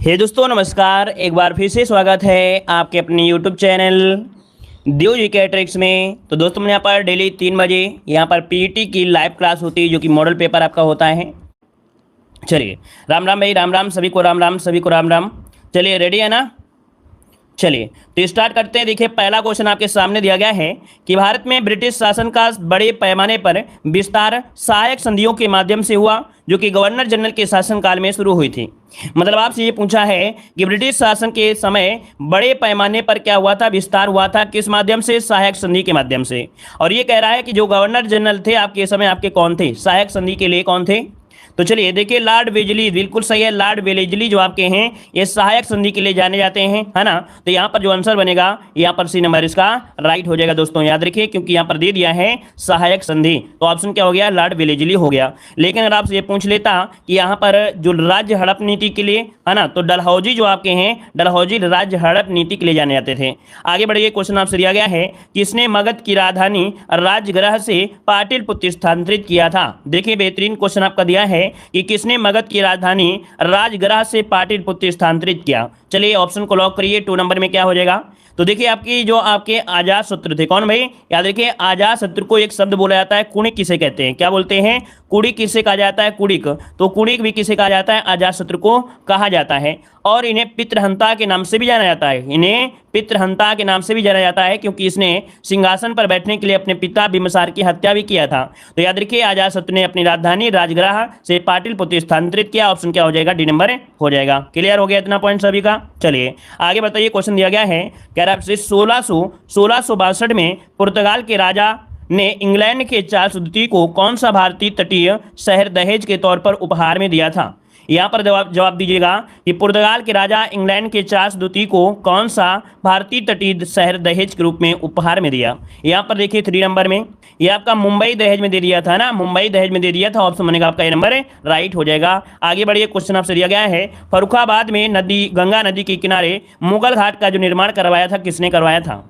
हे दोस्तों नमस्कार। एक बार फिर से स्वागत है आपके अपने यूट्यूब चैनल देव जीके ट्रिक्स में। तो दोस्तों यहाँ पर डेली 3 बजे यहाँ पर पीईटी की लाइव क्लास होती है जो कि मॉडल पेपर आपका होता है। चलिए राम राम भाई, राम राम सभी को, राम राम सभी को, राम राम। चलिए रेडी है ना? चलिए तो स्टार्ट करते हैं। देखिए पहला क्वेश्चन आपके सामने दिया गया है कि भारत में ब्रिटिश शासन का बड़े पैमाने पर विस्तार सहायक संधियों के माध्यम से हुआ जो कि गवर्नर जनरल के शासनकाल में शुरू हुई थी। मतलब आपसे ये पूछा है कि ब्रिटिश शासन के समय बड़े पैमाने पर क्या हुआ था, विस्तार हुआ था, किस माध्यम से? सहायक संधि के माध्यम से। और ये कह रहा है कि जो गवर्नर जनरल थे आपके समय, आपके कौन थे? सहायक संधि के लिए कौन थे? तो चलिए देखिए लॉर्ड वेलेस्ली, बिल्कुल सही है। लॉर्ड वेलेस्ली जो आपके हैं ये सहायक संधि के लिए जाने जाते हैं, है ना। तो यहाँ पर जो आंसर बनेगा यहाँ पर सी नंबर इसका राइट हो जाएगा दोस्तों, याद रखिए, क्योंकि यहाँ पर दे दिया है सहायक संधि। तो ऑप्शन क्या हो गया? लॉर्ड वेलेस्ली हो गया। लेकिन अगर आपसे ये पूछ लेता कि यहाँ पर जो राज्य हड़प नीति के लिए, है ना, तो डलहौजी जो आपके हैं, डलहौजी राज्य हड़प नीति के लिए जाने जाते थे। आगे बढ़िए, क्वेश्चन आपसे दिया गया है किसने मगध की राजधानी राजगृह से पाटलिपुत्र स्थानांतरित किया था। देखिए बेहतरीन क्वेश्चन आपका दिया है कि किसने मगध की राजधानी राजगृह से पाटलिपुत्र स्थानांतरित किया। चलिए ऑप्शन को लॉक करिए। 2 नंबर में क्या हो जाएगा? तो देखिए आपकी जो आपके आजाद शत्रु थे, कौन भाई? याद रखिए आजाद शत्रु को एक शब्द बोला जाता है, कुणिक किसे कहते हैं? क्या बोलते हैं? कुड़िक किसे कहा जाता है? कुड़िक। तो कुड़िक भी किसे कहा जाता है? आजाद शत्रु को कहा जाता है। और इन्हें पितृहंता के नाम से भी जाना जाता है, इन्हें पितृहंता के नाम से भी जाना जाता है क्योंकि इसने सिंहासन पर बैठने के लिए अपने पिता बिम्बिसार की हत्या भी किया था। तो याद रखिए आजाद शत्रु ने अपनी राजधानी राजगृह से पाटलिपुत्र स्थानांतरित किया। ऑप्शन क्या हो जाएगा? डी नंबर हो जाएगा। क्लियर हो गया इतना पॉइंट सभी का? चलिए आगे बताइए। क्वेश्चन दिया गया है कह रहा है 1662 में पुर्तगाल के राजा ने इंग्लैंड के चार्ल्स द्वितीय को कौन सा भारतीय तटीय शहर दहेज के तौर पर उपहार में दिया था? यहाँ पर जवाब दीजिएगा कि पुर्तगाल के राजा इंग्लैंड के चार्ल्स द्वितीय को कौन सा भारतीय तटीय शहर दहेज के रूप में उपहार में दिया। यहाँ पर देखिए 3 नंबर में ये आपका मुंबई दहेज में दे दिया था ना, मुंबई दहेज में दे दिया था। ऑप्शन बनेगा आपका ये नंबर राइट हो जाएगा। आगे बढ़िए, क्वेश्चन आपसे दिया गया है फर्रुखाबाद में नदी, गंगा नदी के किनारे मुगल घाट का जो निर्माण करवाया था किसने करवाया था?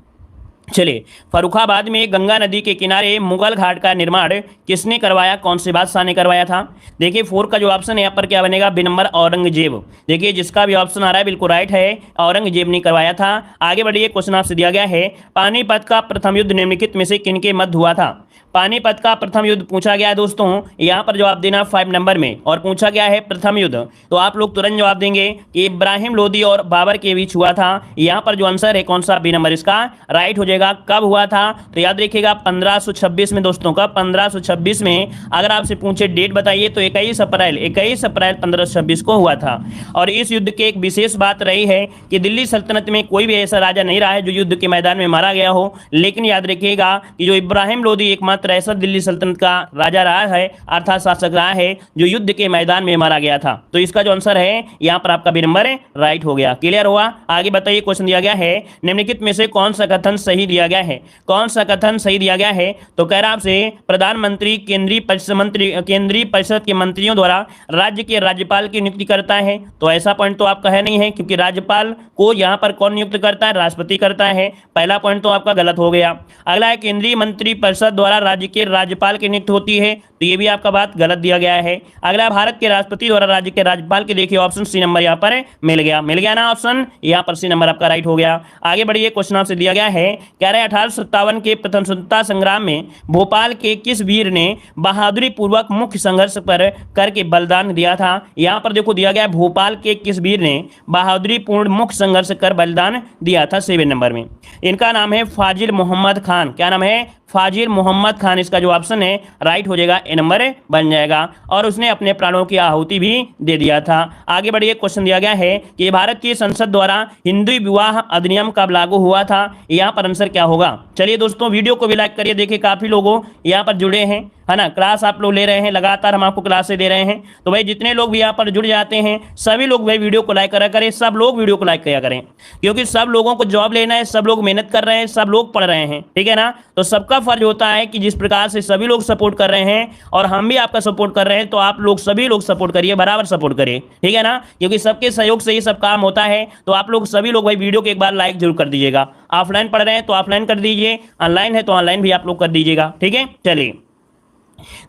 चलिए फर्रुखाबाद में गंगा नदी के किनारे मुगल घाट का निर्माण किसने करवाया, कौन से बादशाह ने करवाया था? देखिए 4 का जो ऑप्शन है यहाँ पर क्या बनेगा? B number Aurangzeb. देखिए जिसका भी ऑप्शन आ रहा है बिल्कुल राइट है, औरंगजेब ने करवाया था। आगे बढ़िए, क्वेश्चन आपसे दिया गया है पानीपत का प्रथम युद्ध निम्नलिखित में से किनके मध्य हुआ था? पानीपत का प्रथम युद्ध पूछा गया है दोस्तों, यहाँ पर जवाब देना 5 नंबर में, और पूछा गया है प्रथम युद्ध। तो आप लोग तुरंत जवाब देंगे कि इब्राहिम लोदी और बाबर के बीच हुआ था। यहाँ पर जो आंसर है कौन सा? बी नंबर इसका राइट हो जाएगा। कब हुआ था? तो याद रखिएगा 1526 में दोस्तों का, 1526 में। अगर आपसे पूछे डेट बताइए तो 21 अप्रैल 1526 को हुआ था। और इस युद्ध की एक विशेष बात रही है कि दिल्ली सल्तनत में कोई भी ऐसा राजा नहीं रहा है जो युद्ध के मैदान में मारा गया हो। लेकिन याद रखिएगा कि जो इब्राहिम लोदी एकमात्र ऐसा दिल्ली सल्तनत का राजा रहा है, अर्थात शासक रहा है, जो युद्ध के मैदान में मारा गया था। तो इसका जो आंसर है यहाँ पर आपका बी नंबर राइट हो गया। क्लियर हुआ? आगे बताइए, क्वेश्चन दिया गया है निम्नलिखित में से कौन सा कथन सही दिया गया है? कौन सा कथन सही दिया गया है? तो कह रहा आपसे प्रधानमंत्री केंद्रीय परिषद के मंत्रियों द्वारा राज्य के राज्यपाल की नियुक्ति करता है। तो ऐसा पॉइंट तो आपका है नहीं है, क्योंकि राज्यपाल को यहाँ पर कौन नियुक्त करता है? राष्ट्रपति करता है। पहला पॉइंट तो आपका गलत हो गया। अगला है केंद्रीय मंत्री परिषद द्वारा राज्य के राज्यपाल की नियुक्ति होती है, तो ये भी आपका बात गलत दिया गया है। अगला भारत के राष्ट्रपति द्वारा राज्य के राज्यपाल के, देखिए ऑप्शन सी नंबर यहाँ पर मिल गया ना ऑप्शन, यहाँ पर सी नंबर आपका राइट हो गया। आगे बढ़िए, क्वेश्चन आपसे दिया गया है कह रहे 1857 के प्रथम स्वतंत्रता संग्राम में भोपाल के किस वीर ने बहादुरी पूर्वक मुख्य संघर्ष पर करके बलिदान दिया था? यहाँ पर देखो दिया गया भोपाल के किस वीर ने बहादुरी पूर्ण मुख्य संघर्ष कर बलिदान दिया था 7 नंबर में। इनका नाम है फाजिल मोहम्मद खान। क्या नाम है? फाजिल मोहम्मद खान। इसका जो ऑप्शन है राइट हो जाएगा, ए नंबर बन जाएगा। और उसने अपने प्राणों की आहुति भी दे दिया था। आगे बढ़िए, क्वेश्चन दिया गया है कि भारत की संसद द्वारा हिंदू विवाह अधिनियम कब लागू हुआ था? यहाँ पर आंसर क्या होगा? चलिए दोस्तों वीडियो को भी लाइक करिए। देखिए काफी लोगों यहाँ पर जुड़े हैं, है ना, क्लास आप लोग ले रहे हैं, लगातार हम आपको क्लासें दे रहे हैं। तो भाई जितने लोग भी यहाँ पर जुड़ जाते हैं सभी लोग भाई वीडियो को लाइक करा करें, सब लोग वीडियो को लाइक किया करें, क्योंकि सब लोगों को जॉब लेना है, सब लोग मेहनत कर रहे हैं, सब लोग पढ़ रहे हैं, ठीक है ना। तो सबका फर्ज होता है कि जिस प्रकार से सभी लोग सपोर्ट कर रहे हैं और हम भी आपका सपोर्ट कर रहे हैं, तो आप लोग सभी लोग सपोर्ट करिए, बराबर सपोर्ट करिए, ठीक है ना, क्योंकि सबके सहयोग से ही सब काम होता है। तो आप लोग सभी लोग भाई वीडियो को एक बार लाइक जरूर कर दीजिएगा। ऑफलाइन पढ़ रहे हैं तो ऑफलाइन कर दीजिए, ऑनलाइन है तो ऑनलाइन भी आप लोग कर दीजिएगा, ठीक है। चलिए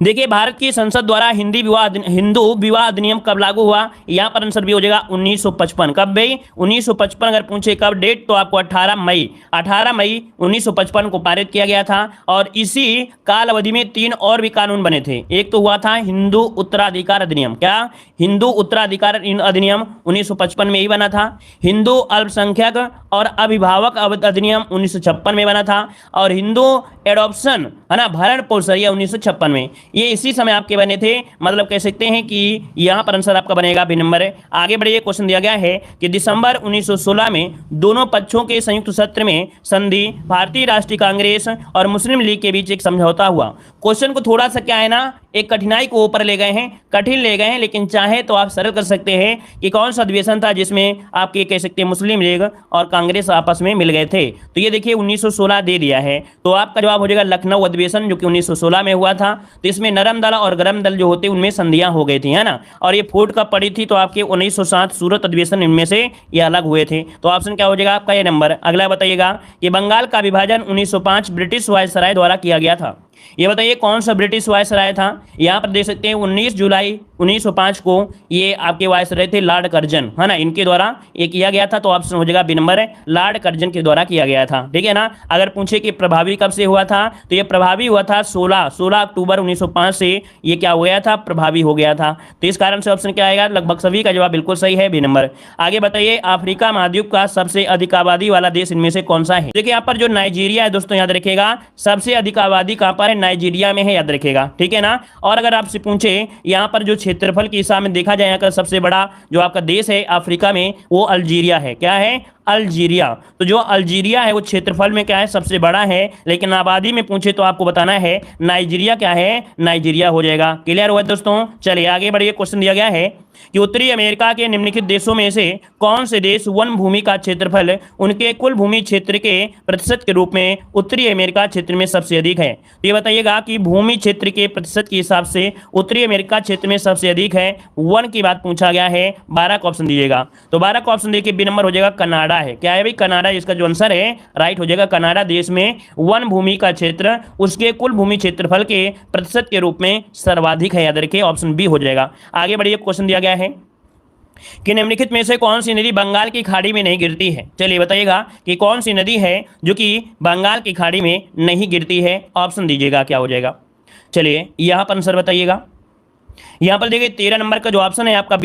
देखिए भारत की संसद द्वारा हिंदू विवाह अधिनियम कब लागू हुआ? यहां पर आंसर भी हो जाएगा 1955। कब भाई? 1955। अगर पूछे कब डेट तो आपको 18 मई 1955 को पारित किया गया था। और इसी काल अवधि में 3 और भी कानून बने थे। एक तो हुआ था हिंदू उत्तराधिकार अधिनियम। क्या? हिंदू उत्तराधिकार अधिनियम 1955 में ही बना था। हिंदू अल्पसंख्यक और अभिभावक अधिनियम 1956 में बना था। और हिंदू एडॉप्शन है ना भरण पोषण 1956 में, ये इसी समय आपके बने थे। मतलब कह सकते हैं कि यहां पर आंसर आपका बनेगा बी नंबर। आगे बढ़िए, क्वेश्चन दिया गया है कि दिसंबर 1916 में दोनों पक्षों के संयुक्त सत्र में संधि भारतीय राष्ट्रीय कांग्रेस और मुस्लिम लीग के बीच एक समझौता हुआ। क्वेश्चन को थोड़ा सा क्या है ना, एक कठिनाई को ऊपर ले गए हैं, कठिन ले गए हैं, लेकिन चाहे तो आप सरल कर सकते हैं कि कौन सा अधिवेशन था जिसमें आपके कह सकते हैं मुस्लिम लीग और कांग्रेस आपस में मिल गए थे। तो ये देखिए 1916 दे दिया है, तो आपका जवाब हो जाएगा लखनऊ अधिवेशन, जो कि 1916 में हुआ था। तो इसमें नरम दल और गरम दल जो होते उनमें संधियां हो गई थी, है ना। और ये फूट कब पड़ी थी? तो आपके 1907 सूरत अधिवेशन, इनमें से ये अलग हुए थे। तो ऑप्शन क्या हो जाएगा आपका? ये नंबर। अगला बताइएगा कि बंगाल का विभाजन 1905 ब्रिटिश वायसराय द्वारा किया गया था। ये बताइए कौन सा ब्रिटिश वायसराय था? यहाँ पर देख सकते हैं 19 जुलाई 1905 को ये आपके वायसराय थे लॉर्ड कर्जन, है ना, इनके द्वारा ये किया गया था। तो ऑप्शन हो जाएगा बी नंबर है, लॉर्ड कर्जन के द्वारा किया गया था। ठीक है ना। अगर पूछे कि प्रभावी कब से हुआ था, तो ये प्रभावी हुआ था 16 अक्टूबर 1905 से ये क्या हो गया था? प्रभावी हो गया था। तो इस कारण से ऑप्शन क्या आएगा? लगभग सभी का जवाब बिल्कुल सही है, बी नंबर। आगे बताइए अफ्रीका महाद्वीप का सबसे अधिक आबादी वाला देश इनमें से कौन सा है? देखिए यहाँ पर जो नाइजीरिया है दोस्तों, याद रखिएगा सबसे अधिक आबादी कहां पर है? नाइजीरिया में है, याद रखिएगा। ठीक है ना। और अगर आपसे पूछे यहाँ पर जो क्षेत्रफल के हिसाब में देखा जाए, यहाँ का सबसे बड़ा जो आपका देश है अफ्रीका में वो अल्जीरिया है। क्या है? अल्जीरिया। तो जो अल्जीरिया है वो क्षेत्रफल में क्या है? सबसे बड़ा है। लेकिन आबादी में पूछे तो आपको बताना है नाइजीरिया क्या है? नाइजीरिया हो जाएगा। क्लियर हुआ दोस्तों? चलिए आगे बढ़िए। क्वेश्चन दिया गया है कि उत्तरी अमेरिका के निम्नलिखित देशों में से कौन से देश वन भूमि का क्षेत्रफल उनके कुल भूमि क्षेत्र के प्रतिशत के रूप में उत्तरी अमेरिका क्षेत्र में सबसे अधिक है? तो ये बताइएगा कि भूमि क्षेत्र के प्रतिशत के हिसाब से उत्तरी अमेरिका क्षेत्र में सबसे अधिक है वन की बात पूछा गया है। 12 का ऑप्शन दीजिएगा। तो 12 का ऑप्शन देखिए बी नंबर हो जाएगा कनाडा है। क्या है भाई? कनाडा। इसका जो आंसर है राइट हो जाएगा। कनाडा देश में वन भूमि का क्षेत्र उसके कुल भूमि क्षेत्रफल के प्रतिशत के रूप में सर्वाधिक है, याद रखिए। ऑप्शन बी हो जाएगा। आगे बढ़िए। क्वेश्चन दिया गया है कि निम्नलिखित में से कौन सी नदी बंगाल की खाड़ी में नहीं गिरती है? चलिए बताइएगा कि कौन सी नदी है जो कि बंगाल की खाड़ी में नहीं गिरती है? ऑप्शन दीजिएगा क्या हो जाएगा। चलिए यहां पर आंसर बताइएगा। यहाँ पर देखिए 13 नंबर का जो ऑप्शन है आपका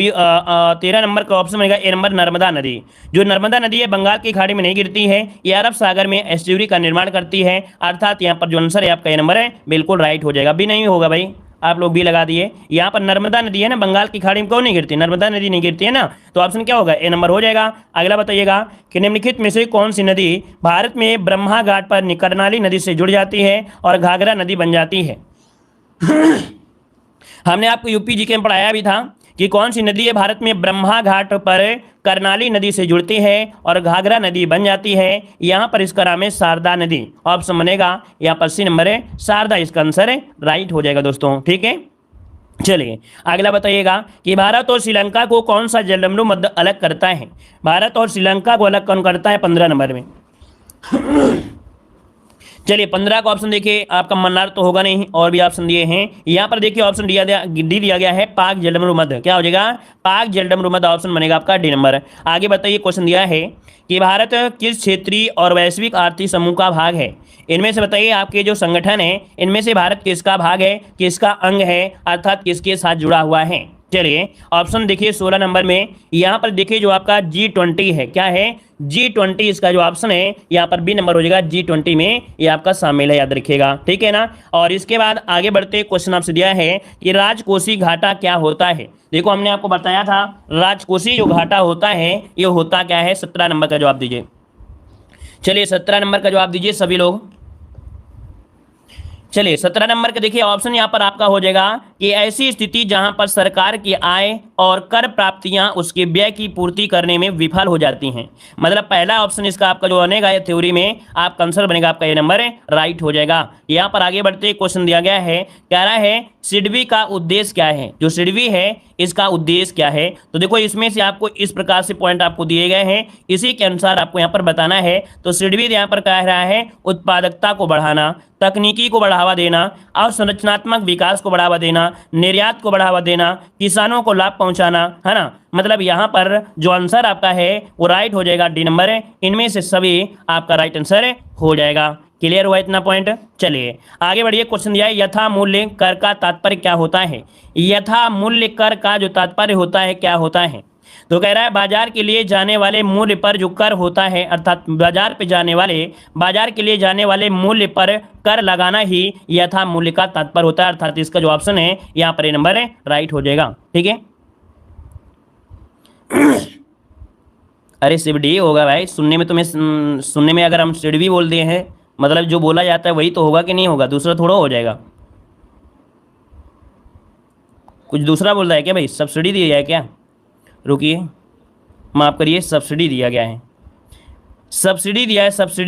13 नंबर का ऑप्शन बनेगा ए नंबर, नर्मदा नदी। जो नर्मदा नदी है बंगाल की खाड़ी में नहीं गिरती है, ये अरब सागर में एस्चुरी का निर्माण करती है। अर्थात यहाँ पर जो आंसर है आपका ए नंबर है, बिल्कुल राइट हो जाएगा। बी नहीं होगा भाई, आप लोग भी लगा दिए। यहाँ पर नर्मदा नदी है ना, बंगाल की खाड़ी में क्यों नहीं गिरती? नर्मदा नदी नहीं गिरती है ना, तो ऑप्शन क्या होगा? ए नंबर हो जाएगा। अगला बताइएगा कि निम्नलिखित में से कौन सी नदी भारत में ब्रह्मा घाट पर कर्नाली नदी से जुड़ जाती है और घाघरा नदी बन जाती है? हमने आपको यूपी जीके में पढ़ाया भी था कि कौन सी नदी है भारत में ब्रह्मा घाट पर कर्नाली नदी से जुड़ती है और घाघरा नदी बन जाती है? यहाँ पर इसका नाम है शारदा नदी। ऑप्शन बनेगा यहाँ पर सी नंबर है, शारदा इसका आंसर है, राइट हो जाएगा दोस्तों। ठीक है। चलिए अगला बताइएगा कि भारत और श्रीलंका को कौन सा जलडमरू मध्य अलग करता है? भारत और श्रीलंका को अलग कौन करता है? 15 नंबर में। चलिए 15 का ऑप्शन देखिए, आपका मन्नार तो होगा नहीं, और भी ऑप्शन दिए हैं। यहाँ पर देखिए ऑप्शन डी दिया गया है पाक जलडमरू मध्य। क्या हो जाएगा? पाक जलडमरू मध्य ऑप्शन बनेगा आपका डी नंबर। आगे बताइए क्वेश्चन दिया है कि भारत किस क्षेत्रीय और वैश्विक आर्थिक समूह का भाग है? इनमें से बताइए आपके जो संगठन है इनमें से भारत किसका भाग है, किसका अंग है, अर्थात किसके साथ जुड़ा हुआ है? चलिए ऑप्शन देखिए 16 नंबर में। यहाँ पर देखिए जो आपका G20 है, क्या है? G20 इसका जो ऑप्शन है यहाँ पर बी नंबर हो जाएगा। G20 में ये आपका शामिल है, याद रखिएगा। ठीक है ना। और इसके बाद आगे बढ़ते क्वेश्चन आपसे दिया है कि राजकोषीय घाटा क्या होता है? देखो हमने आपको बताया था राजकोषीय जो घाटा होता है ये होता क्या है? 17 नंबर का जवाब दीजिए। चलिए 17 नंबर का जवाब दीजिए सभी लोग। चलिए 17 नंबर का देखिए ऑप्शन यहाँ पर आपका हो जाएगा कि ऐसी स्थिति जहां पर सरकार की आय और कर प्राप्तियां उसके व्यय की पूर्ति करने में विफल हो जाती हैं। मतलब पहला ऑप्शन इसका आपका जो बनेगा ये थ्योरी में आपका आंसर बनेगा आपका ये नंबर है, राइट हो जाएगा। यहाँ पर आगे बढ़ते क्वेश्चन दिया गया है, कह रहा है सिडबी का उद्देश्य क्या है, जो सिडबी है इसका उद्देश्य क्या है। तो देखो इसमें से आपको इस प्रकार से पॉइंट आपको दिए गए हैं, इसी के अनुसार आपको यहाँ पर बताना है। तो सिडबी यहाँ पर कह रहा है उत्पादकता को बढ़ाना, तकनीकी को बढ़ावा देना, अवसंरचनात्मक विकास को बढ़ावा देना, निर्यात को बढ़ावा देना, किसानों को लाभ पहुंचाना, है ना। मतलब यहाँ पर जो आंसर आपका है वो राइट हो जाएगा, डी नंबर है, इनमें से सभी आपका राइट आंसर हो जाएगा। क्लियर हुआ इतना पॉइंट। चलिए आगे बढ़िए। क्वेश्चन दिया है यथा मूल्य कर का तात्पर्य क्या होता है। यथा मूल्य कर का जो तात्पर्य होता है क्या होता है। तो कह रहा है बाजार के लिए जाने वाले मूल्य पर जो कर होता है, अर्थात बाजार के लिए जाने वाले मूल्य पर कर लगाना ही यथा मूल्य का तात्पर्य होता है। अर्थात इसका जो ऑप्शन है यहाँ पर ये नंबर है राइट हो जाएगा। ठीक है। अरे सिडडी होगा भाई, सुनने में अगर हम सिडवी बोल दिए हैं मतलब जो बोला जाता है वही तो होगा कि नहीं होगा, दूसरा थोड़ा हो जाएगा। कुछ दूसरा बोल रहा है क्या भाई, सब्सिडी दी जाए क्या। रुकिए माफ़ करिए, सब्सिडी दिया गया है, सब्सिडी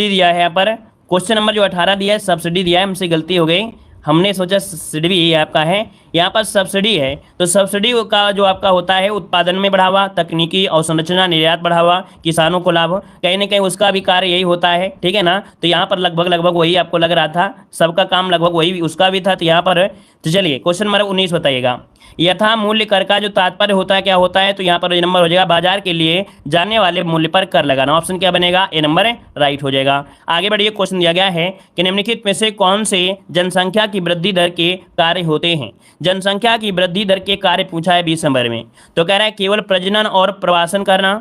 दिया है यहाँ पर। क्वेश्चन नंबर जो 18 दिया है सब्सिडी दिया है, हमसे गलती हो गई, हमने सोचा सिडबी आपका है, यहाँ पर सब्सिडी है। तो सब्सिडी का जो आपका होता है उत्पादन में बढ़ावा, तकनीकी अवसंरचना, निर्यात बढ़ावा, किसानों को लाभ, कहीं ना कहीं उसका भी कार्य यही होता है। ठीक है ना। तो यहाँ पर लगभग वही आपको लग रहा था, सबका काम लगभग वही उसका भी था। तो यहाँ पर तो चलिए क्वेश्चन नंबर 19 बताइएगा। यथा मूल्य कर का जो तात्पर्य होता है क्या होता है। तो यहाँ पर ये नंबर हो जाएगा बाजार के लिए जाने वाले मूल्य पर कर लगाना। ऑप्शन क्या बनेगा, ए नंबर है राइट हो जाएगा। आगे बढ़िए। क्वेश्चन दिया गया है कि निम्नलिखित में से कौन से जनसंख्या की वृद्धि दर के कार्य होते हैं। जनसंख्या की वृद्धि दर के कार्य पूछा है 20 नंबर में। तो कह रहा है केवल प्रजनन और प्रवासन करना,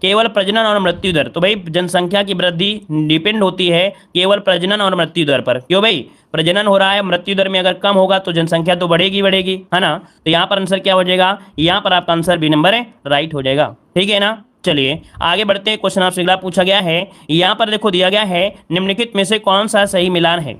केवल प्रजनन और मृत्यु दर। तो भाई जनसंख्या की वृद्धि डिपेंड होती है केवल प्रजनन और मृत्यु दर पर। क्यों भाई, प्रजनन हो रहा है, मृत्यु दर में अगर कम होगा तो जनसंख्या तो बढ़ेगी, है ना। तो यहाँ पर आंसर क्या हो जाएगा, यहाँ पर आपका आंसर बी नंबर है राइट हो जाएगा। ठीक है ना। चलिए आगे बढ़ते हैं। क्वेश्चन आपसे अगला पूछा गया है, यहाँ पर देखो दिया गया है निम्नलिखित में से कौन सा सही मिलान है।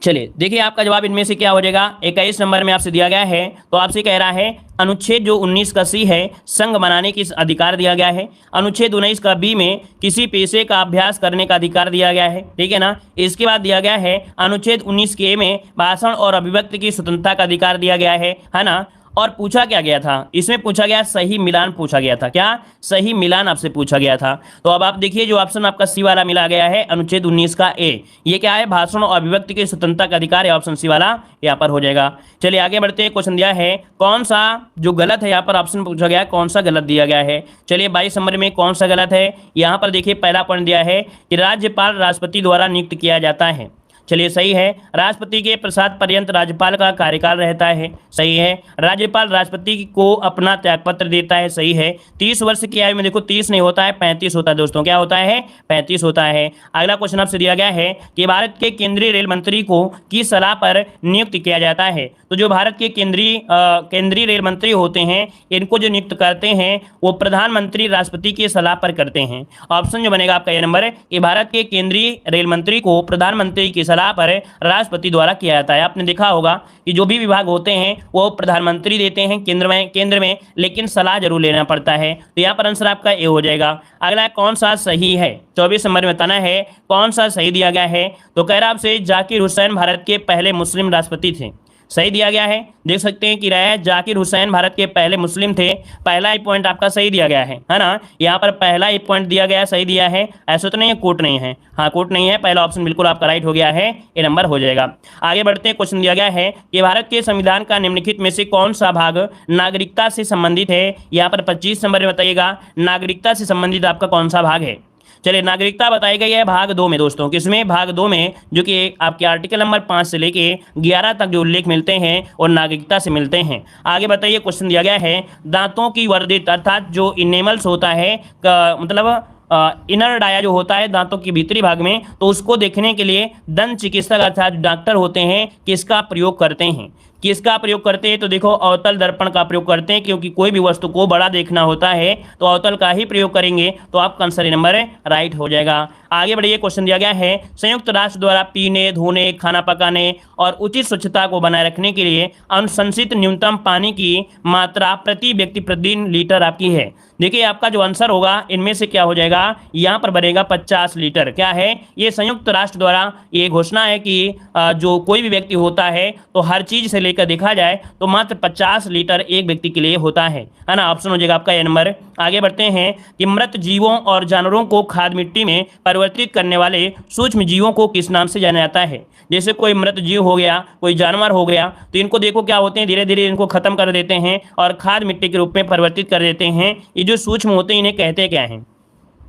चलिए देखिए आपका जवाब इनमें से क्या हो जाएगा। 21 नंबर में आपसे दिया गया है, तो आपसे कह रहा है अनुच्छेद जो 19 का सी है संघ बनाने की अधिकार दिया गया है। अनुच्छेद 19 का बी में किसी पेशे का अभ्यास करने का अधिकार दिया गया है। ठीक है ना। इसके बाद दिया गया है अनुच्छेद 19 के में भाषण और अभिव्यक्ति की स्वतंत्रता का अधिकार दिया गया है ना। और पूछा क्या गया था, इसमें पूछा गया सही मिलान पूछा गया था। क्या सही मिलान आपसे पूछा गया था। तो अब आप देखिए जो ऑप्शन आपका सी वाला मिला गया है अनुच्छेद 19 का ए, ये क्या है, भाषण और अभिव्यक्ति की स्वतंत्रता का अधिकार है। ऑप्शन सी वाला यहाँ पर हो जाएगा। चलिए आगे बढ़ते हैं। क्वेश्चन दिया है कौन सा जो गलत है, यहाँ पर ऑप्शन पूछा गया है कौन सा गलत दिया गया है। चलिए 22 नंबर में कौन सा गलत है, यहाँ पर देखिए पहला पॉइंट दिया है कि राज्यपाल राष्ट्रपति द्वारा नियुक्त किया जाता है। चलिए सही है। राष्ट्रपति के प्रसाद पर्यंत राज्यपाल का कार्यकाल रहता है, सही है। राज्यपाल राष्ट्रपति को अपना त्यागपत्र देता है, सही है। 30 वर्ष की आयु में देखो 30 नहीं होता है 35 होता है दोस्तों, क्या होता है 35 होता है। अगला क्वेश्चन आपसे दिया गया है कि भारत के केंद्रीय रेल मंत्री को किस सलाह पर नियुक्त किया जाता है। तो जो भारत के केंद्रीय रेल मंत्री होते हैं इनको जो नियुक्त करते हैं वो प्रधानमंत्री राष्ट्रपति की सलाह पर करते हैं। ऑप्शन जो बनेगा आपका ये नंबर है कि भारत के केंद्रीय रेल मंत्री को प्रधानमंत्री की सलाह पर राष्ट्रपति द्वारा किया जाता है। आपने देखा होगा कि जो भी विभाग होते हैं वो प्रधानमंत्री देते हैं केंद्र में, लेकिन सलाह जरूर लेना पड़ता है। तो यहाँ पर आंसर आपका ए हो जाएगा। अगला कौन सा सही है, 24 नंबर में बताना है कौन सा सही दिया गया है। तो कह रहा आपसे जाकिर हुसैन भारत के पहले मुस्लिम राष्ट्रपति थे, सही दिया गया है। देख सकते हैं कि राय जाकिर हुसैन भारत के पहले मुस्लिम थे, पहला ही पॉइंट आपका सही दिया गया है ना। यहाँ पर पहला ही पॉइंट दिया गया सही दिया है, ऐसा तो नहीं है कोट नहीं है, हाँ कोट नहीं है, पहला ऑप्शन बिल्कुल आपका राइट हो गया है, ये नंबर हो जाएगा। आगे बढ़ते हैं। क्वेश्चन दिया गया है कि भारत के संविधान का निम्नलिखित में से कौन सा भाग नागरिकता से संबंधित है। यहाँ पर 25 नंबर में बताइएगा नागरिकता से संबंधित आपका कौन सा भाग है। चलिए नागरिकता बताई गई है भाग 2 में दोस्तों, किसमें भाग 2 में, जो कि आपके आर्टिकल नंबर 5 से लेके 11 तक जो उल्लेख मिलते हैं और नागरिकता से मिलते हैं। आगे बताइए। क्वेश्चन दिया गया है दांतों की वर्धित अर्थात जो इनेमल्स होता है मतलब इनर डाया जो होता है दांतों के भीतरी भाग में, तो उसको देखने के लिए दंत चिकित्सक अर्थात डॉक्टर होते हैं किसका प्रयोग करते हैं। किसका प्रयोग करते हैं? तो देखो अवतल दर्पण का प्रयोग करते हैं, क्योंकि कोई भी वस्तु को बड़ा देखना होता है तो अवतल का ही प्रयोग करेंगे। तो आपका आंसर नंबर राइट हो जाएगा। आगे बढ़िए, क्वेश्चन दिया गया है संयुक्त राष्ट्र द्वारा पीने, धोने, खाना पकाने और उचित स्वच्छता को बनाए रखने के लिए अनुशंसित न्यूनतम पानी की मात्रा प्रति व्यक्ति प्रतिदिन लीटर आपकी है। देखिए आपका जो आंसर होगा इनमें से क्या हो जाएगा, यहाँ पर बनेगा 50 लीटर। क्या है ये? संयुक्त राष्ट्र द्वारा ये घोषणा है कि जो कोई भी व्यक्ति होता है तो हर चीज से लेकर देखा जाए तो मात्र 50 लीटर एक व्यक्ति के लिए होता है ना। ऑप्शन हो जाएगा आपका ये नंबर। आगे बढ़ते हैं कि मृत जीवों और जानवरों को खाद मिट्टी में परिवर्तित करने वाले सूक्ष्म जीवों को किस नाम से जाना जाता है? जैसे कोई मृत जीव हो गया, कोई जानवर हो गया, तो इनको देखो क्या होते हैं, धीरे धीरे इनको खत्म कर देते हैं और खाद मिट्टी के रूप में परिवर्तित कर देते हैं। ये जो सूक्ष्म होते हैं इन्हें कहते क्या हैं?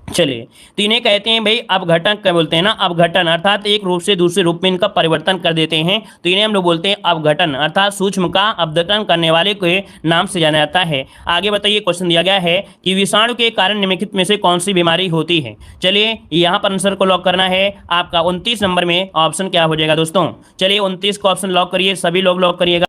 चलिए, तो इन्हें कहते हैं भाई अपघटन। क्या बोलते हैं ना, अपघटन, अर्थात एक रूप से दूसरे रूप में इनका परिवर्तन कर देते हैं, तो इन्हें हम लोग बोलते हैं अपघटन, अर्थात सूक्ष्म का अपघटन करने वाले के नाम से जाना जाता है। आगे बताइए, क्वेश्चन दिया गया है कि विषाणु के कारण निम्नलिखित में से कौन सी बीमारी होती है? चलिए यहाँ पर आंसर को लॉक करना है आपका 29 नंबर में ऑप्शन क्या हो जाएगा दोस्तों? चलिए 29 को ऑप्शन लॉक करिए, सभी लोग लॉक करिएगा।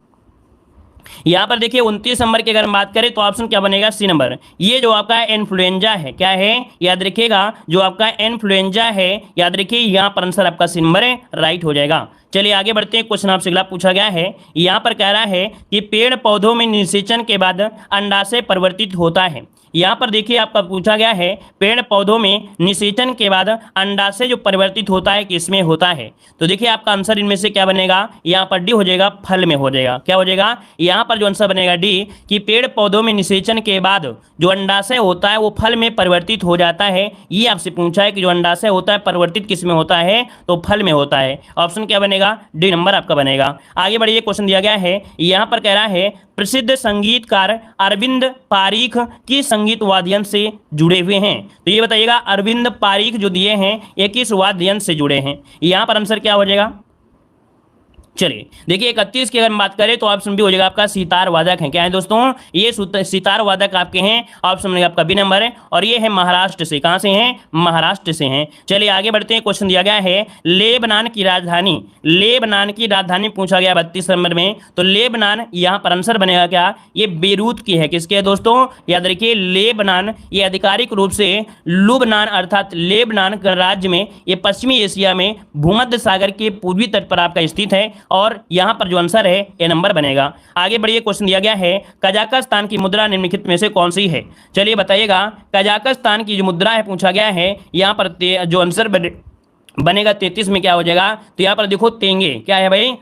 यहाँ पर देखिए 29 नंबर की अगर हम बात करें तो ऑप्शन क्या बनेगा? C number. ये जो आपका इन्फ्लुएंजा है, क्या है याद रखिएगा, जो आपका इन्फ्लुएंजा है याद रखिए, यहाँ पर आंसर आपका सी नंबर है, राइट हो जाएगा। चलिए आगे बढ़ते हैं, क्वेश्चन आपसे अगला पूछा गया है। यहाँ पर कह रहा है कि पेड़ पौधों में निषेचन के बाद अंडाशय परिवर्तित होता है। यहाँ पर देखिए आपका पूछा गया है पेड़ पौधों में निषेचन के बाद अंडाशय जो परिवर्तित होता है किसमें होता है? तो देखिए आपका आंसर इनमें से क्या बनेगा, यहाँ पर डी हो जाएगा, फल में हो जाएगा। क्या हो जाएगा? यहाँ पर जो आंसर बनेगा डी, कि पेड़ पौधों में निषेचन के बाद जो अंडाशय होता है वो फल में परिवर्तित हो जाता है। ये आपसे पूछा है कि जो अंडाशय होता है परिवर्तित किस में होता है? तो फल में होता है। ऑप्शन क्या बनेगा? डी नंबर आपका बनेगा। आगे बढ़िए, क्वेश्चन दिया गया है, यहाँ पर कह रहा है प्रसिद्ध संगीतकार अरविंद पारीख किस संगीत वाद्य यंत्र से जुड़े हुए हैं? तो ये बताइएगा अरविंद पारीख जो दिए हैं ये किस वाद्य यंत्र से जुड़े हैं? यहाँ पर आंसर क्या हो जाएगा? चलिए देखिए 31 की अगर हम बात करें तो ऑप्शन बी हो जाएगा आपका सितार वादक है। क्या है दोस्तों? ये सितार वादक आपके हैं, ऑप्शन में आपका बी नंबर है, और ये है महाराष्ट्र से। कहां से हैं? महाराष्ट्र से हैं। चलिए आगे बढ़ते हैं, क्वेश्चन दिया गया है लेबनान की राजधानी पूछा गया 32 नंबर में। तो लेबनान यहाँ पर आंसर बनेगा क्या? ये बेरूत की है। किसके है दोस्तों? याद रखिए लेबनान ये आधिकारिक रूप से लुबनान अर्थात लेबनान राज्य में, ये पश्चिमी एशिया में भूमध्य सागर के पूर्वी तट पर आपका स्थित है, और यहां पर जो आंसर है ए नंबर बनेगा। आगे बढ़िए, क्वेश्चन दिया गया है कजाकिस्तान की मुद्रा निम्नलिखित में से कौन सी है? चलिए बताइएगा कजाकिस्तान की जो मुद्रा है पूछा गया है, यहां पर जो आंसर बनेगा 33 में क्या हो जाएगा? तो यहां पर देखो तेंगे। क्या है भाई?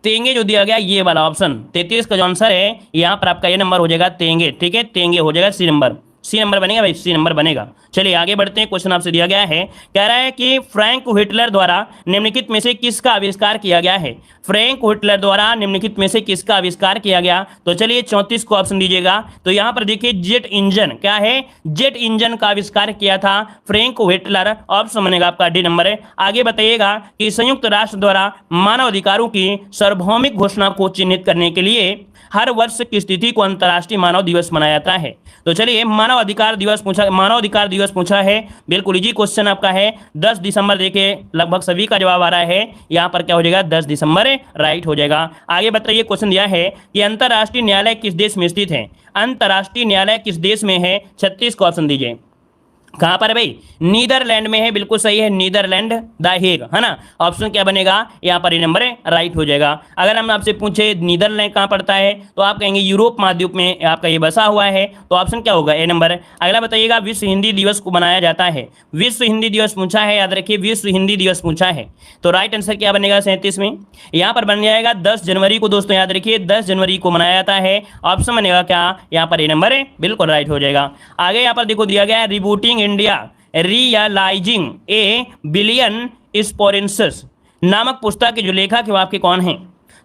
तेंगे जो दिया गया ये वाला ऑप्शन 33 का जो आंसर है यहाँ पर आपका ये नंबर हो जाएगा तेंगे। ठीक है, तेंगे हो जाएगा सी नंबर। सी नंबर बनेगा भाई, सी नंबर बनेगा। चलिए आगे बढ़ते हैं, क्वेश्चन आपसे दिया गया है, कह रहा है कि फ्रैंक हिटलर द्वारा निम्नलिखित में से किसका आविष्कार किया गया है? फ्रैंक हिटलर द्वारा निम्नलिखित में से किसका आविष्कार किया गया? तो चलिए 34 को ऑप्शन दीजिएगा। तो यहाँ पर देखिए जेट इंजन। क्या है? जेट इंजन का आविष्कार किया था फ्रैंक हिटलर। ऑप्शन बनेगा आपका डी नंबर है। आगे बताइएगा कि संयुक्त राष्ट्र द्वारा मानव अधिकारों की सार्वभौमिक घोषणा को चिन्हित करने के लिए हर वर्ष किस तिथि को अंतर्राष्ट्रीय मानव दिवस मनाया जाता है? तो चलिए मानव अधिकार दिवस पूछा है, बिल्कुल इजी क्वेश्चन आपका है। 10 दिसंबर देखिए लगभग सभी का जवाब आ रहा है, यहाँ पर क्या हो जाएगा? 10 दिसंबर राइट हो जाएगा। आगे बताइए, क्वेश्चन दिया है कि अंतर्राष्ट्रीय न्यायालय किस देश में स्थित है? अंतर्राष्ट्रीय न्यायालय किस देश में है? 36 को ऑप्शन दीजिए। कहां पर है भाई? नीदरलैंड में है, बिल्कुल सही है, नीदरलैंड द हेग, है ना। ऑप्शन क्या बनेगा? यहाँ पर ये नंबर है, राइट हो जाएगा। अगर हम आपसे पूछे नीदरलैंड कहाँ पड़ता है तो आप कहेंगे यूरोप महाद्वीप में आपका ये बसा हुआ है, तो ऑप्शन क्या होगा? ए नंबर। अगला बताइएगा विश्व हिंदी दिवस को मनाया जाता है। विश्व हिंदी दिवस पूछा है, याद रखिए विश्व हिंदी दिवस पूछा है, तो राइट आंसर क्या बनेगा 37 में? यहाँ पर बन जाएगा 10 जनवरी को दोस्तों, याद रखिए 10 जनवरी को मनाया जाता है। ऑप्शन बनेगा क्या? यहाँ पर ए नंबर है, बिल्कुल राइट हो जाएगा। आगे यहाँ पर देखो दिया गया है rebooting India realizing a billion aspirations नामक पुस्तक के जो लेखक है वो आपके कौन हैं?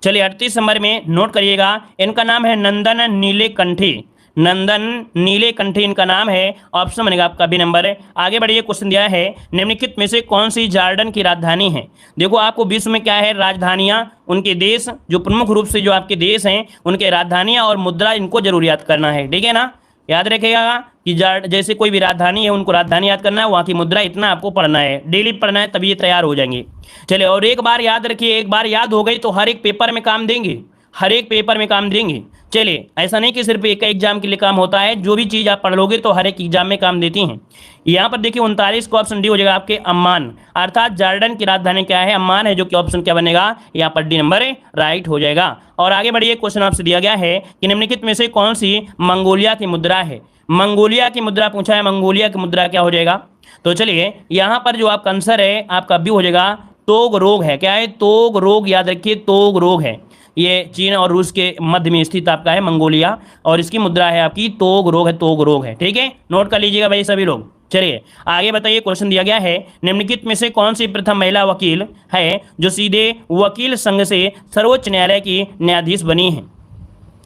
चलिए 38 नंबर में नोट करिएगा, इनका नाम है नंदन नीलेकंठी। नंदन नीलेकंठी इनका नाम है। ऑप्शन बनेगा आपका बी नंबर है। आगे बढ़िए, क्वेश्चन दिया है निम्नलिखित में से कौन सी जॉर्डन की राजधानी है? देखो आपको विश्व में क्या है राजधानियां, उनके देश जो प्रमुख रूप से जो आपके देश हैं उनके राजधानियां और मुद्रा, इनको जरूर याद करना है, ठीक है ना। याद रखिएगा कि जैसे कोई भी राजधानी है उनको राजधानी याद करना है, वहाँ की मुद्रा इतना आपको पढ़ना है, डेली पढ़ना है, तभी ये तैयार हो जाएंगे। चलिए और एक बार याद रखिए, एक बार याद हो गई तो हर एक पेपर में काम देंगे, हर एक पेपर में काम देंगे। चलिए, ऐसा नहीं कि सिर्फ एक एग्जाम के लिए काम होता है, जो भी चीज़ आप पढ़ लोगे तो हर एक एग्जाम में काम देती हैं। यहाँ पर देखिए 39 को ऑप्शन डी हो जाएगा आपके अम्मान, अर्थात जॉर्डन की राजधानी क्या है, अम्मान है, जो कि ऑप्शन क्या बनेगा यहाँ पर डी नंबर राइट हो जाएगा। और आगे बढ़िए, क्वेश्चन आपसे दिया गया है कि निम्नलिखित में से कौन सी मंगोलिया की मुद्रा है। मंगोलिया की मुद्रा पूछा है, मंगोलिया की मुद्रा क्या हो जाएगा। तो चलिए, यहाँ पर जो आपका आंसर है आपका बी हो जाएगा, तोग रोग है। क्या है, तोग रोग, याद रखिए तोग रोग है। ये चीन और रूस के मध्य में स्थित आपका है मंगोलिया, और इसकी मुद्रा है आपकी तोग रोग है, तोग रोग है। ठीक है, नोट कर लीजिएगा भाई सभी लोग। चलिए आगे बताइए, क्वेश्चन दिया गया है निम्नलिखित में से कौन सी प्रथम महिला वकील है जो सीधे वकील संघ से सर्वोच्च न्यायालय की न्यायाधीश बनी है।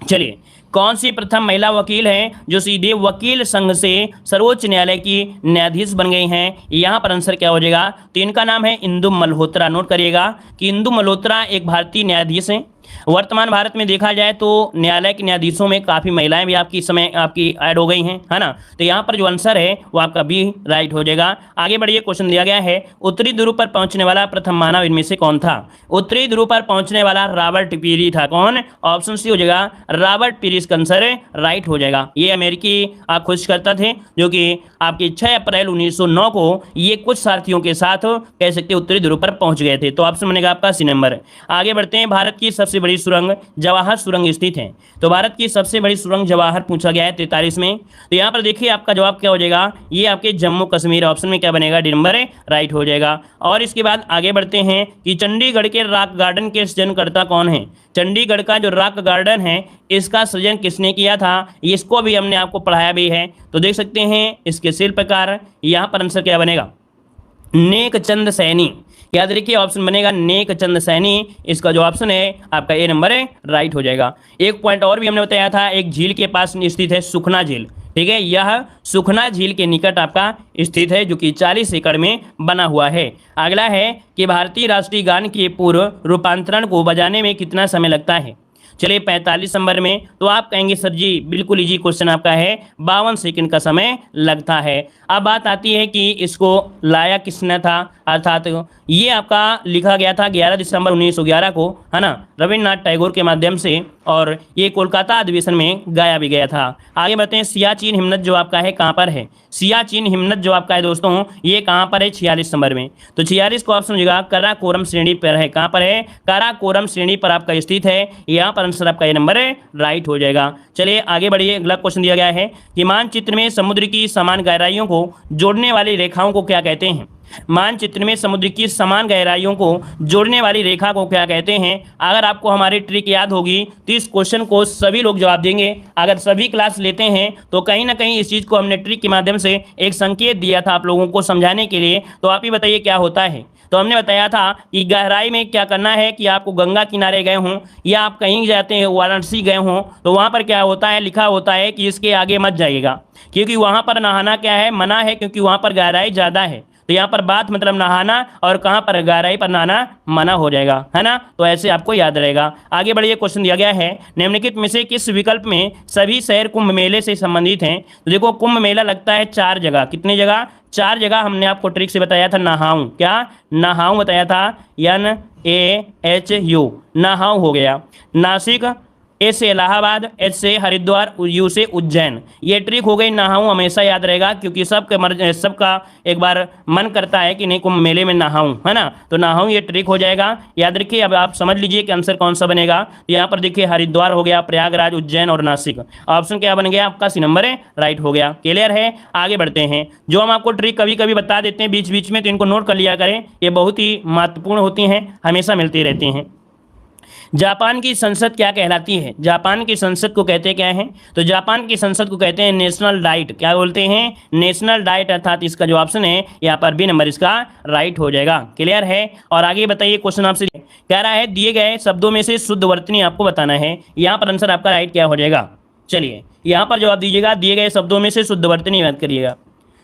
चलिए, कौन सी प्रथम महिला वकील है जो सीधे वकील संघ से सर्वोच्च न्यायालय की न्यायाधीश बन गई हैं। यहाँ पर आंसर क्या हो जाएगा, तो इनका नाम है इंदु मल्होत्रा। नोट करिएगा कि इंदु मल्होत्रा एक भारतीय न्यायाधीश हैं। वर्तमान भारत में देखा जाए तो न्यायालय के न्यायाधीशों में काफ़ी महिलाएं भी आपकी समय आपकी ऐड हो गई हैं, है ना। तो यहाँ पर जो आंसर है वो आपका बी राइट हो जाएगा। आगे बढ़िए, क्वेश्चन दिया गया है उत्तरी ध्रुव पर पहुंचने वाला प्रथम मानव इनमें से कौन था। उत्तरी ध्रुव पर पहुंचने वाला रॉबर्ट पीरी था। कौन, ऑप्शन सी हो जाएगा रॉबर्ट पीरी, इसका आंसर राइट हो जाएगा। ये अमेरिकी खोजकर्ता थे जो कि आपकी 6 अप्रैल 1909 को ये कुछ साथियों के साथ कह सकते उत्तरी ध्रुव पर पहुंच गए थे। तो ऑप्शन बनेगा आपका सी नंबर। आगे बढ़ते हैं, भारत की सबसे बड़ी सुरंग जवाहर सुरंग स्थित है। तो भारत की सबसे बड़ी सुरंग जवाहर पूछा गया है 43 में। तो यहाँ पर देखिए आपका जवाब क्या हो जाएगा, ये आपके जम्मू कश्मीर, ऑप्शन में क्या बनेगा, डी नंबर राइट हो जाएगा। और इसके बाद आगे बढ़ते हैं कि चंडीगढ़ के रॉक गार्डन के सृजनकर्ता कौन है। चंडीगढ़ का जो रॉक गार्डन है इसका सृजन किसने किया था, इसको भी हमने आपको पढ़ाया भी है। तो देख सकते हैं इसके शिल्पकार, यहाँ पर आंसर क्या बनेगा, नेक चंद सैनी। याद रखिए ऑप्शन बनेगा नेक चंद सैनी, इसका जो ऑप्शन है आपका ए नंबर राइट हो जाएगा। एक पॉइंट और भी हमने बताया था, एक झील के पास स्थित है सुखना झील। ठीक है, यह सुखना झील के निकट आपका स्थित है जो कि 40 एकड़ में बना हुआ है। अगला है कि भारतीय राष्ट्रीय गान के पूर्व रूपांतरण को बजाने में कितना समय लगता है। चलिए 45 नंबर में, तो आप कहेंगे सर जी बिल्कुल इजी क्वेश्चन आपका है, 52 सेकंड का समय लगता है। अब बात आती है कि इसको लाया किसने था, अर्थात ये आपका लिखा गया था 11 दिसंबर 1911 को, है ना, रविन्द्रनाथ टैगोर के माध्यम से, और ये कोलकाता अधिवेशन में गाया भी गया था। आगे बढ़ते हैं, सियाचिन हिमनद जो आपका है कहाँ पर है। सियाचिन हिमनद जो आपका है दोस्तों ये कहाँ पर है, 46 नंबर में। तो 46 को ऑप्शन हो जाएगा काराकोरम श्रेणी पर है। कहाँ पर है, काराकोरम श्रेणी पर आपका स्थित है। यहाँ पर आंसर आपका ये नंबर राइट हो जाएगा। चलिए आगे बढ़िए, अगला क्वेश्चन दिया गया है कि मानचित्र में समुद्र की समान गहराइयों को जोड़ने वाली रेखाओं को क्या कहते हैं। मानचित्र में समुद्र की समान गहराइयों को जोड़ने वाली रेखा को क्या कहते हैं। अगर आपको हमारी ट्रिक याद होगी तो इस क्वेश्चन को सभी लोग जवाब देंगे। अगर सभी क्लास लेते हैं तो कहीं ना कहीं इस चीज़ को हमने ट्रिक के माध्यम से एक संकेत दिया था आप लोगों को समझाने के लिए। तो आप ही बताइए क्या होता है। तो हमने बताया था कि गहराई में क्या करना है कि आपको गंगा किनारे गए हों या आप कहीं जाते हैं वाराणसी गए हों तो वहाँ पर क्या होता है, लिखा होता है कि इसके आगे मत जाइएगा, क्योंकि वहाँ पर नहाना क्या है, मना है, क्योंकि वहाँ पर गहराई ज़्यादा है। तो यहाँ पर बात मतलब नहाना, और कहाँ पर गहराई पर नहाना मना हो जाएगा, है ना। तो ऐसे आपको याद रहेगा। आगे बढ़िए, क्वेश्चन दिया गया है निम्नलिखित में से किस विकल्प में सभी शहर कुंभ मेले से संबंधित हैं। तो देखो कुंभ मेला लगता है 4 जगह, कितनी जगह, 4 जगह हमने आपको ट्रिक से बताया था। नहाऊं, क्या नहाऊं बताया था, NAHU नहाऊं हो गया। नासिक, ए से इलाहाबाद, एच से हरिद्वार, यू से उज्जैन। ये ट्रिक हो गई, नहाऊं हमेशा याद रहेगा, क्योंकि सबका एक बार मन करता है कि नहीं कुंभ मेले में नहाऊं, है ना। तो नहाऊं ये ट्रिक हो जाएगा, याद रखिए। अब आप समझ लीजिए कि आंसर कौन सा बनेगा। तो यहाँ पर देखिए हरिद्वार हो गया, प्रयागराज, उज्जैन और नासिक। ऑप्शन क्या बन गया आपका, सी नंबर राइट हो गया। क्लियर है। आगे बढ़ते हैं, जो हम आपको ट्रिक कभी कभी बता देते हैं बीच बीच में, तो इनको नोट कर लिया करें, ये बहुत ही महत्वपूर्ण होती हैं, हमेशा मिलती रहती हैं। जापान की संसद क्या कहलाती है। जापान की संसद को कहते क्या हैं, तो जापान की संसद को कहते हैं नेशनल डाइट। क्या बोलते हैं, नेशनल डाइट, अर्थात इसका जो ऑप्शन है यहाँ पर बी नंबर इसका राइट हो जाएगा। क्लियर है। और आगे बताइए, क्वेश्चन आपसे कह रहा है दिए गए शब्दों में से शुद्ध वर्तनी आपको बताना है। यहाँ पर आंसर आपका राइट क्या हो जाएगा, चलिए यहाँ पर जवाब दीजिएगा, दिए गए शब्दों में से शुद्ध वर्तनी याद करिएगा।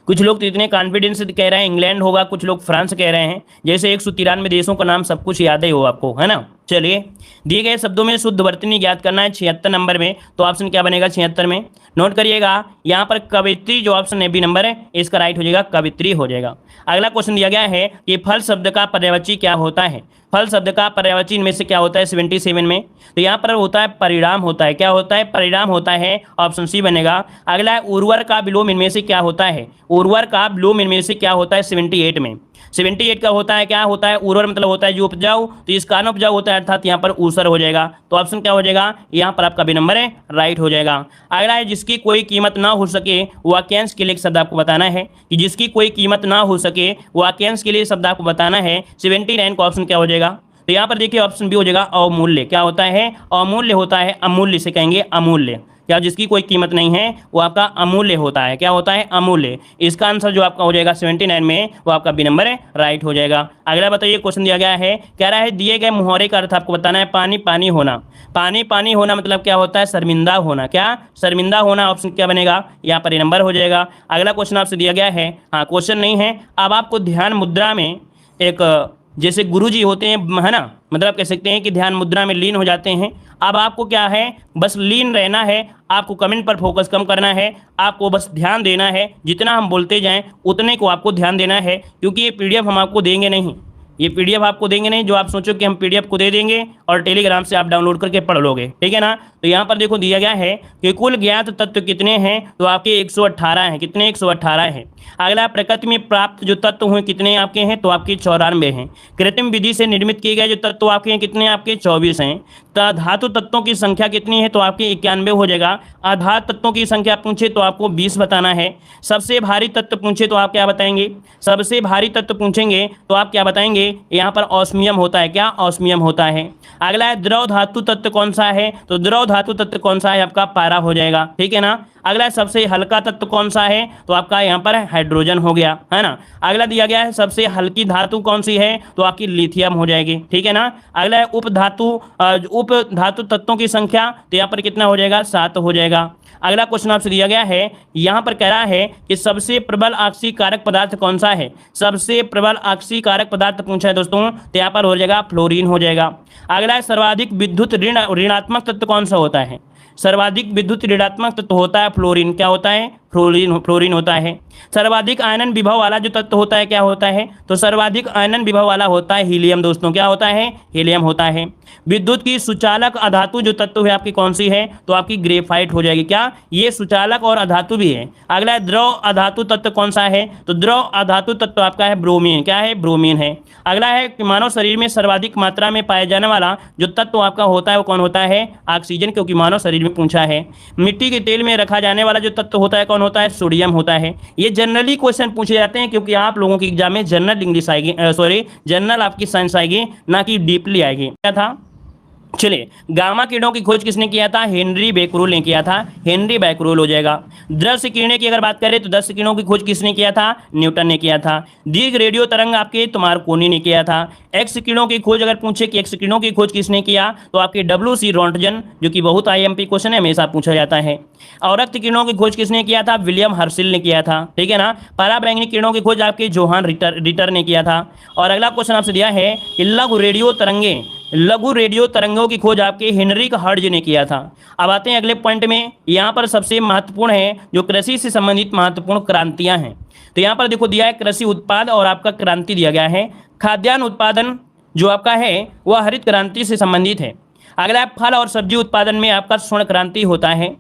कुछ लोग तो इतने कॉन्फिडेंस से कह रहे हैं इंग्लैंड होगा, कुछ लोग फ्रांस कह रहे हैं, जैसे 193 देशों का नाम सब कुछ याद ही हो आपको, है ना। चलिए, दिए गए शब्दों में शुद्ध वर्तनी ज्ञात करना है 76 नंबर में, तो ऑप्शन क्या बनेगा 76 में? नोट करिएगा, यहाँ पर कवित्री जो ऑप्शन ए बी नंबर है इसका राइट हो जाएगा, कवित्री हो जाएगा। अगला क्वेश्चन दिया गया है कि फल शब्द का पर्यायवाची क्या होता है? फल शब्द का पर्यायवाची इनमें से क्या होता है 77 में? तो यहाँ पर होता है परिणाम होता है। क्या होता है? परिणाम होता है, ऑप्शन सी बनेगा। अगला है उर्वर का विलोम इनमें से क्या होता है? उर्वर का विलोम इनमें से क्या होता है 78 में? 78 का होता है, क्या होता है? उर्वर मतलब होता है जो उपजाऊ, तो इसका उपजाऊ होता है, अर्थात यहाँ पर ऊसर हो जाएगा। तो ऑप्शन क्या हो जाएगा? यहाँ पर आपका बी नंबर है, राइट हो जाएगा। अगला है जिसकी कोई कीमत ना हो सके वाक्यांश के लिए एक शब्द आपको बताना है कि जिसकी कोई कीमत ना हो सके वाक्यांश के लिए शब्द आपको बताना है। 79 का ऑप्शन क्या हो जाएगा? तो यहाँ पर देखिए ऑप्शन बी हो जाएगा अमूल्य। क्या होता है? अमूल्य होता है, अमूल्य से कहेंगे अमूल्य। क्या जिसकी कोई कीमत नहीं है वो आपका अमूल्य होता है। क्या होता है? अमूल्य। इसका आंसर जो आपका हो जाएगा 79 में, वो आपका बी नंबर है, राइट हो जाएगा। अगला बताइए, क्वेश्चन दिया गया है, कह रहा है दिए गए मुहावरे का अर्थ आपको बताना है। पानी पानी होना। पानी पानी होना मतलब क्या होता है? शर्मिंदा होना। क्या? शर्मिंदा होना। ऑप्शन क्या बनेगा? यहाँ पर ये नंबर हो जाएगा। अगला क्वेश्चन आपसे दिया गया है, हाँ क्वेश्चन नहीं है, अब आपको ध्यान मुद्रा में एक जैसे गुरुजी होते हैं, है ना, मतलब कह सकते हैं कि ध्यान मुद्रा में लीन हो जाते हैं। अब आपको क्या है, बस लीन रहना है, आपको कमेंट पर फोकस कम करना है, आपको बस ध्यान देना है, जितना हम बोलते जाएं उतने को आपको ध्यान देना है, क्योंकि ये पीडीएफ हम आपको देंगे नहीं, ये पीडीएफ आपको देंगे नहीं जो आप सोचो कि हम पीडीएफ को दे देंगे और टेलीग्राम से आप डाउनलोड करके पढ़ लोगे, ठीक है ना। तो यहाँ पर देखो दिया गया है कि कुल ज्ञात तत्व कितने हैं, तो आपके 118 हैं। कितने? 118 हैं। अगला, प्रकृति में प्राप्त जो तत्व हुए कितने आपके हैं, तो आपके 94 हैं। कृत्रिम विधि से निर्मित किए गए जो तत्व आपके हैं कितने? आपके 24 हैं। धातु तत्वों की संख्या कितनी है, तो आपके 91 हो जाएगा। आधार तत्वों की संख्या पूछे तो आपको 20 बताना है। सबसे भारी तत्व पूछे तो आप क्या बताएंगे? सबसे भारी तत्व पूछेंगे तो आप क्या बताएंगे? यहाँ पर ऑस्मियम होता है। क्या? ऑस्मियम होता है। अगला है द्रव धातु तत्व कौन सा है, तो द्रव धातु तत्व कौन सा है? आपका पारा हो जाएगा, ठीक है ना। अगला सबसे हल्का तत्व कौन सा है, तो आपका यहाँ पर हाइड्रोजन हो गया, है ना। अगला दिया गया है सबसे हल्की धातु कौन सी है, तो आपकी लिथियम हो जाएगी, ठीक है ना। अगला है उप धातु तत्वों की संख्या, तो यहाँ पर कितना हो जाएगा? 7 हो जाएगा। अगला क्वेश्चन आपसे दिया गया है, यहाँ पर कह रहा है कि सबसे प्रबल ऑक्सीय कारक पदार्थ कौन सा है? सबसे प्रबल ऑक्सीय कारक पदार्थ पूछा है दोस्तों, तो यहाँ पर हो जाएगा फ्लोरीन हो जाएगा। अगला है सर्वाधिक विद्युत ऋणात्मक तत्व कौन सा होता है? सर्वाधिक विद्युत ऋणात्मक तत्व होता है फ्लोरीन। क्या होता है? फ्लोरीन होता है। सर्वाधिक आयनन विभव वाला जो तत्व होता है क्या होता है, तो सर्वाधिक आयनन विभव वाला होता है हीलियम दोस्तों। क्या होता है? हीलियम होता है। विद्युत की सुचालक अधातु जो तत्व है आपकी कौन सी है, तो आपकी ग्रेफाइट हो जाएगी। क्या? ये सुचालक और अधातु भी है। अगला द्रव अधातु तत्व कौन सा है, तो द्रव अधातु तत्व आपका है ब्रोमीन। क्या है? ब्रोमीन है। अगला है कि मानव शरीर में सर्वाधिक मात्रा में पाया जाने वाला जो तत्व आपका होता है वो कौन होता है? ऑक्सीजन, क्योंकि मानव शरीर में पूछा है। मिट्टी के तेल में रखा जाने वाला जो तत्व होता है कौन होता है? सोडियम होता है। ये जनरली क्वेश्चन पूछे जाते हैं क्योंकि आप लोगों की एग्जाम में जनरल इंग्लिश आएगी, जनरल आपकी साइंस आएगी, ना कि डीपली आएगी। क्या था? चलिए, गामा किरणों की खोज किसने किया था? हेनरी बेकरूल ने किया था। हेनरी बेकरूल हो जाएगा। दृश्य किरणें की अगर बात करें तो दृश्य किरणों की खोज किसने किया था? न्यूटन ने किया था। दीर्घ रेडियो तरंग आपके तो मार्कोनी ने किया था। एक्स किरणों की खोज अगर पूछे कि एक्स किरणों की खोज किसने किया, तो आपके WC रोंटगन, जो कि बहुत IMP क्वेश्चन है, हमेशा पूछा जाता है। और रक्त किरणों की खोज किसने किया था? विलियम हर्शिल ने किया था, ठीक है ना। पराबैंगनी किरणों की खोज आपके जोहान रिटर ने किया था। और अगला क्वेश्चन आपसे दिया है कि लघु रेडियो तरंगों की खोज आपके हेनरिक हर्ट्ज ने किया था। अब आते हैं अगले पॉइंट में। यहाँ पर सबसे महत्वपूर्ण है जो कृषि से संबंधित महत्वपूर्ण क्रांतियां हैं। तो यहाँ पर देखो दिया है कृषि उत्पाद और आपका क्रांति दिया गया है। खाद्यान्न उत्पादन जो आपका है वह हरित क्रांति से संबंधित है। अगला फल और सब्जी उत्पादन में आपका स्वर्ण क्रांति होता है।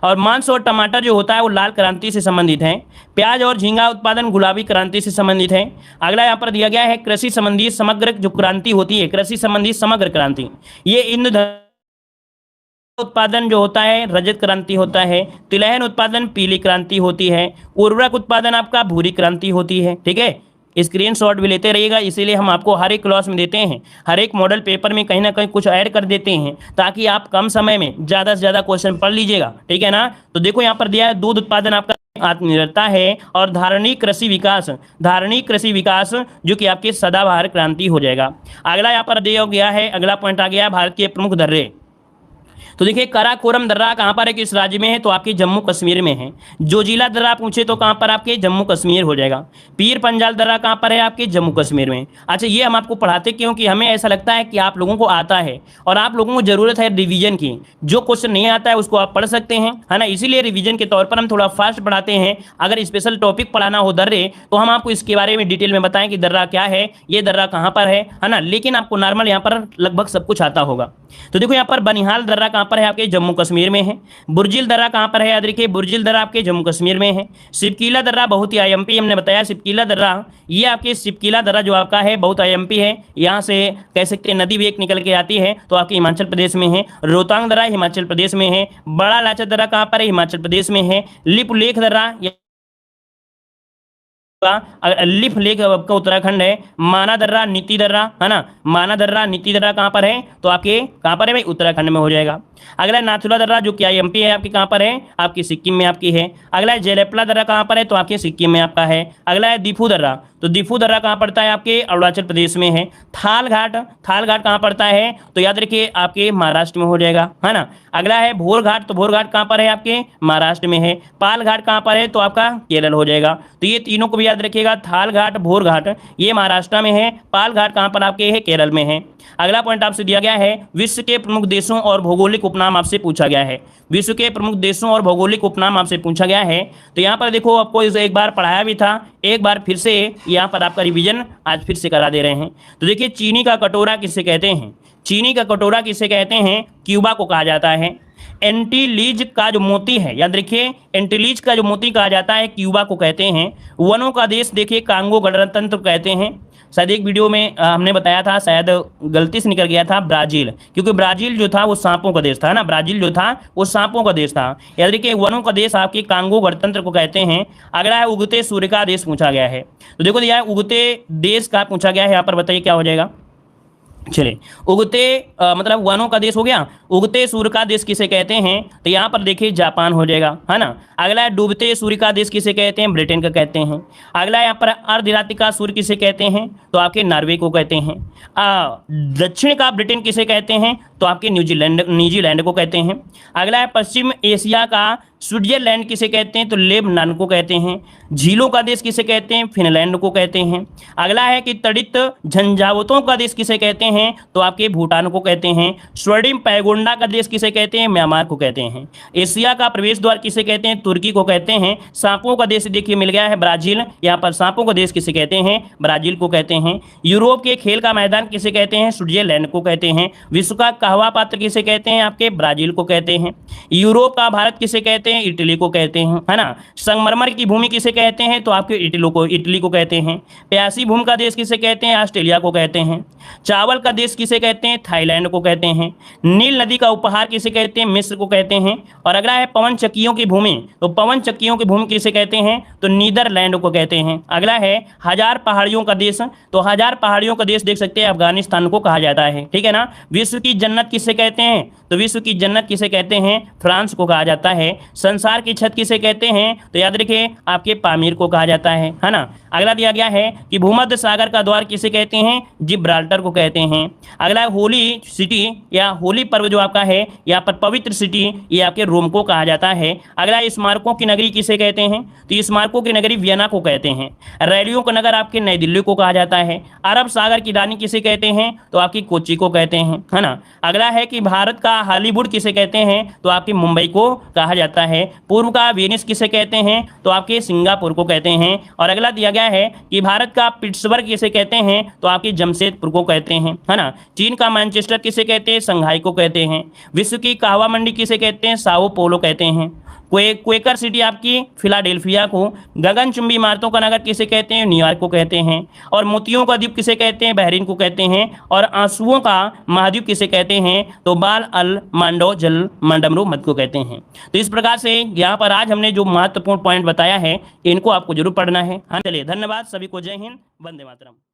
और मांस और टमाटर जो होता है वो लाल क्रांति से संबंधित है। प्याज और झींगा उत्पादन गुलाबी क्रांति से संबंधित है। अगला यहाँ पर दिया गया है कृषि संबंधी समग्र जो क्रांति होती है, कृषि संबंधी समग्र क्रांति, ये ईंधन उत्पादन जो होता है रजत क्रांति होता है। तिलहन उत्पादन पीली क्रांति होती है। उर्वरक उत्पादन आपका भूरी क्रांति होती है, ठीक है। स्क्रीनशॉट भी लेते रहिएगा, इसीलिए हम आपको हर एक क्लास में देते हैं, हर एक मॉडल पेपर में कहीं ना कहीं कुछ ऐड कर देते हैं ताकि आप कम समय में ज़्यादा से ज़्यादा क्वेश्चन पढ़ लीजिएगा, ठीक है ना। तो देखो यहाँ पर दिया है दूध उत्पादन आपका आत्मनिर्भरता है। और धारणी कृषि विकास जो कि आपके सदाबहार क्रांति हो जाएगा। अगला यहाँ पर दिया गया है, अगला पॉइंट आ गया भारत के प्रमुख दर्रे। तो देखिए काराकोरम दर्रा कहाँ पर है, किस राज्य में है, तो आपके जम्मू कश्मीर में है। जोजिला दर्रा पूछे तो कहाँ पर आपके जम्मू कश्मीर हो जाएगा। पीर पंजाल दर्रा कहाँ पर है, आपके जम्मू कश्मीर में। अच्छा, ये हम आपको पढ़ाते क्योंकि हमें ऐसा लगता है कि आप लोगों को आता है और आप लोगों को जरूरत है रिवीजन की। जो क्वेश्चन नहीं आता है उसको आप पढ़ सकते हैं, है ना, इसीलिए रिवीजन के तौर पर हम थोड़ा फास्ट पढ़ाते हैं। अगर स्पेशल टॉपिक पढ़ाना हो दर्रे तो हम आपको इसके बारे में डिटेल में बताएं कि दर्रा क्या है, ये दर्रा कहाँ पर है ना, लेकिन आपको नॉर्मल यहाँ पर लगभग सब कुछ आता होगा। तो देखो यहाँ पर बनिहाल दर्रा कहाँ पर है, आपके जम्मू कश्मीर में है। बुर्जिल दर्रा कहाँ पर है, याद रखिए बुर्जिल दर्रा आपके जम्मू कश्मीर में है। सिपकीला दर्रा बहुत ही आईएमपी, हमने बताया सिपकीला दर्रा, ये आपके सिपकीला दर्रा जो आपका है बहुत आईएमपी है। यहाँ से कह सकते हैं नदी भी एक निकल के आती है, तो आपके हिमाचल प्रदेश में है। रोहतांग दर्रा हिमाचल प्रदेश में है। बड़ा लाचा दर्रा कहाँ पर है, हिमाचल प्रदेश में है। लिप लेख दर्रा लिफ लेक आपका उत्तराखंड है। माना दर्रा नीति दर्रा, है ना, माना दर्रा नीति दर्रा कहाँ पर है, तो आपके कहाँ पर है भाई, उत्तराखंड में हो जाएगा। अगला नाथुला दर्रा जो कि आईएमपी है, आपकी कहाँ पर है, आपकी सिक्किम में आपकी है। अगला है जेलेपला दर्रा कहाँ पर है, तो आपके सिक्किम में आपका है। अगला है दीफू दर्रा, तो दीफू दर्रा कहाँ पड़ता है, आपके अरुणाचल प्रदेश में है। थाल घाट, थाल घाट कहाँ पड़ता है, तो याद रखिए आपके महाराष्ट्र में हो जाएगा, है ना। अगला है भोर घाट, तो भोर घाट कहाँ पर है, आपके महाराष्ट्र में है। पाल घाट कहाँ पर है, तो आपका केरल हो जाएगा। तो ये तीनों को भी याद रखिएगा, थाल घाट भोर घाट ये महाराष्ट्र में है, पाल घाट कहाँ पर आपके है, केरल में है। अगला पॉइंट आपसे दिया गया है विश्व के प्रमुख देशों और भौगोलिक उपनाम आपसे पूछा गया है। विश्व के प्रमुख देशों और भौगोलिक उपनाम आपसे पूछा गया है। तो यहाँ पर देखो आपको इसे एक बार पढ़ाया भी था, एक बार फिर से यहाँ पर आपका रिवीजन आज फिर से करा दे रहे हैं। तो देखिए चीनी का कटोरा किसे कहते हैं, चीनी का कटोरा किसे कहते हैं, क्यूबा को कहा जाता है। एंटीलीज का जो मोती है, याद रखिए एंटीलीज का जो मोती कहा जाता है क्यूबा को कहते हैं। वनों का देश देखिए कांगो गणतंत्र कहते हैं। शायद एक वीडियो में हमने बताया था, शायद गलती से निकल गया था ब्राजील, क्योंकि ब्राजील जो था वो सांपों का देश था ना, ब्राजील जो था वो सांपों का देश था। याद रखिए वनों का देश आपके कांगो गणतंत्र को कहते हैं। अगला है उगते सूर्य का देश पूछा गया है। तो देखो यह उगते देश का पूछा गया है, यहाँ पर बताइए क्या हो जाएगा। चलिए उगते मतलब वनों का देश हो गया। उगते सूर्य का देश किसे कहते हैं, तो यहाँ पर देखिए जापान हो जाएगा, है ना। अगला है डूबते सूर्य का देश किसे कहते हैं, ब्रिटेन का कहते हैं। अगला यहाँ पर अर्धरात्रि का सूर्य किसे कहते हैं, तो आपके नॉर्वे को कहते हैं। दक्षिण का ब्रिटेन किसे कहते हैं, तो आपके न्यूजीलैंड को कहते हैं। अगला है पश्चिम एशिया का स्विट्जरलैंड किसे कहते हैं, तो लेबनान को कहते हैं। झीलों का देश किसे कहते हैं, फिनलैंड को कहते हैं। अगला है कि तड़ित झंझावतों का देश किसे कहते हैं, तो आपके भूटान को कहते हैं। स्वर्णिम पैगोंडा का देश किसे कहते हैं, म्यांमार को कहते हैं। एशिया का प्रवेश द्वार किसे कहते हैं, तुर्की को कहते हैं। सांपों का देश देखिए मिल गया है ब्राजील, यहाँ पर सांपों का देश किसे कहते हैं, ब्राजील को कहते हैं। यूरोप के खेल का मैदान किसे कहते हैं, स्विट्जरलैंड को कहते हैं। विश्व का कहवा पात्र किसे कहते हैं, आपके ब्राजील को कहते हैं। यूरोप का भारत किसे कहते हैं, इटली को कहते हैं, है ना। संगमरमर की भूमि किसे कहते हैं, तो आपके इटली को कहते हैं। प्यासी भूमि का देश किसे कहते हैं, ऑस्ट्रेलिया को कहते हैं। चावल का देश किसे कहते हैं, थाईलैंड को कहते हैं। नील नदी का उपहार किसे कहते हैं, मिस्र को कहते हैं। और अगला है पवन चक्कियों की भूमि, तो पवन चक्कियों की भूमि किसे कहते हैं, तो नीदरलैंड को कहते हैं। अगला है हजार पहाड़ियों का देश, तो हजार पहाड़ियों का देश देख सकते हैं अफगानिस्तान को कहा जाता है, ठीक है ना। विश्व की जन्नत किसे कहते हैं, तो विश्व की जन्नत किसे कहते हैं, फ्रांस को कहा जाता है। संसार की छत किसे कहते हैं, तो याद रखिए आपके पामीर को कहा जाता है ना। अगला दिया गया है कि भूमध्य सागर का द्वार किसे कहते हैं, जिब्राल्टर को कहते हैं। अगला है होली सिटी या होली पर्व जो आपका है, यहाँ पर पवित्र सिटी ये आपके रोम को कहा जाता है। अगला स्मारकों की नगरी किसे कहते हैं, तो स्मारकों की नगरी वियना को कहते हैं। रैलियों का नगर आपके नई दिल्ली को कहा जाता है। अरब सागर की रानी किसे कहते हैं, तो आपकी कोची को कहते हैं, है ना। अगला है कि भारत का हॉलीवुड किसे कहते हैं, तो आपकी मुंबई को कहा जाता है। पूर्व का वेनिस किसे कहते हैं, तो आपके सिंगापुर को कहते हैं। और अगला दिया गया है कि भारत का पिट्सबर्ग किसे कहते हैं, तो आपके जमशेदपुर को कहते हैं, है ना। चीन का मैनचेस्टर किसे कहते हैं, शंघाई को कहते हैं। विश्व की कहवा मंडी किसे कहते हैं, साओ पोलो कहते हैं। क्वेकर सिटी आपकी फिलाडेल्फिया को। गगनचुंबी इमारतों का नगर किसे कहते हैं, न्यूयॉर्क को कहते हैं। और मोतियों का द्वीप किसे कहते हैं, बहरीन को कहते हैं। और आंसुओं का महाद्वीप किसे कहते हैं, तो बाल अल मांडो जल मंडमरू मत को कहते हैं। तो इस प्रकार से यहाँ पर आज हमने जो महत्वपूर्ण पॉइंट बताया है इनको आपको जरूर पढ़ना है। हाँ चलिए, धन्यवाद सभी को, जय हिंद, वंदे मातरम।